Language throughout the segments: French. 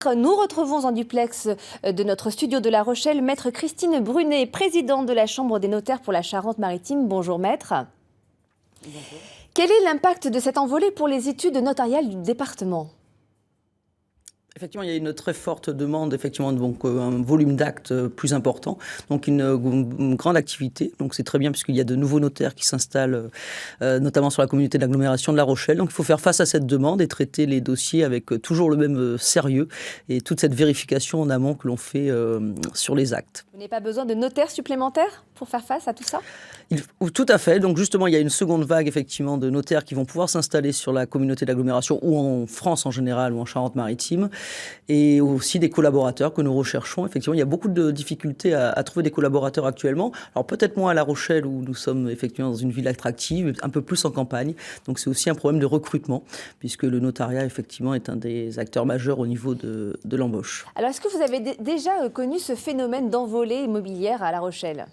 Nous retrouvons en duplex de notre studio de La Rochelle, Maître Christine Brunet, présidente de la Chambre des notaires pour la Charente-Maritime. Bonjour Maître. Bonjour. Quel est l'impact de cette envolée pour les études notariales du département ? Effectivement, il y a une très forte demande, effectivement, donc un volume d'actes plus important, donc une grande activité. Donc c'est très bien puisqu'il y a de nouveaux notaires qui s'installent, notamment sur la communauté d'agglomération de La Rochelle. Donc il faut faire face à cette demande et traiter les dossiers avec toujours le même sérieux et toute cette vérification en amont que l'on fait sur les actes. Vous n'avez pas besoin de notaires supplémentaires pour faire face à tout ça ? Tout à fait. Donc justement, il y a une seconde vague effectivement de notaires qui vont pouvoir s'installer sur la communauté d'agglomération ou en France en général ou en Charente-Maritime, et aussi des collaborateurs que nous recherchons. Effectivement, il y a beaucoup de difficultés à trouver des collaborateurs actuellement. Alors peut-être moins à La Rochelle où nous sommes effectivement dans une ville attractive, un peu plus en campagne. Donc c'est aussi un problème de recrutement puisque le notariat effectivement est un des acteurs majeurs au niveau de l'embauche. Alors est-ce que vous avez déjà connu ce phénomène d'envolée immobilière à La Rochelle ?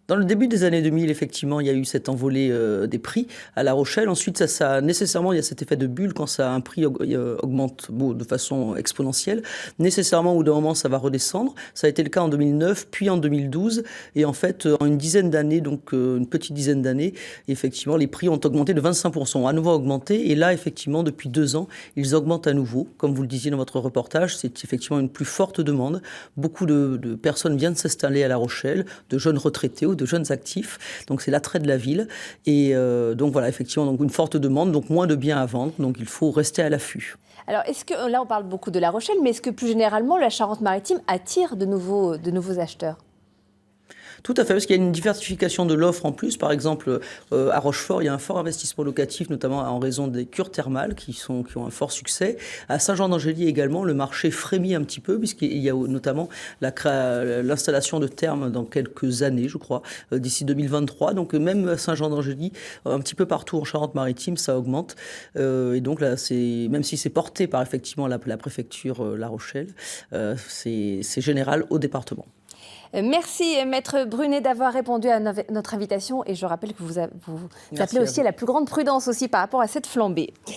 Dans le début des années 2000, effectivement, il y a eu cette envolée des prix à La Rochelle. Ensuite, nécessairement, il y a cet effet de bulle quand un prix augmente de façon exponentielle. Nécessairement, au bout d'un moment, ça va redescendre. Ça a été le cas en 2009, puis en 2012. Et en fait, en une dizaine d'années, donc une petite dizaine d'années, effectivement, les prix ont augmenté de 25%, ont à nouveau augmenté. Et là, effectivement, depuis 2 ans, ils augmentent à nouveau. Comme vous le disiez dans votre reportage, c'est effectivement une plus forte demande. Beaucoup de personnes viennent s'installer à La Rochelle, de jeunes retraités, de jeunes actifs, donc c'est l'attrait de la ville et donc voilà effectivement donc une forte demande, donc moins de biens à vendre, donc il faut rester à l'affût. Alors est-ce que là on parle beaucoup de La Rochelle, mais est-ce que plus généralement la Charente-Maritime attire de nouveaux acheteurs ? Tout à fait, parce qu'il y a une diversification de l'offre en plus. Par exemple, à Rochefort, il y a un fort investissement locatif, notamment en raison des cures thermales qui ont un fort succès. À Saint-Jean-d'Angély également, le marché frémit un petit peu, puisqu'il y a notamment l'installation de thermes dans quelques années, je crois, d'ici 2023. Donc même à Saint-Jean-d'Angély, un petit peu partout en Charente-Maritime, ça augmente. Et donc là, même si c'est porté par effectivement la préfecture La Rochelle, c'est général au département. Merci Maître Brunet d'avoir répondu à notre invitation et je rappelle que vous appelez aussi à la plus grande prudence aussi par rapport à cette flambée.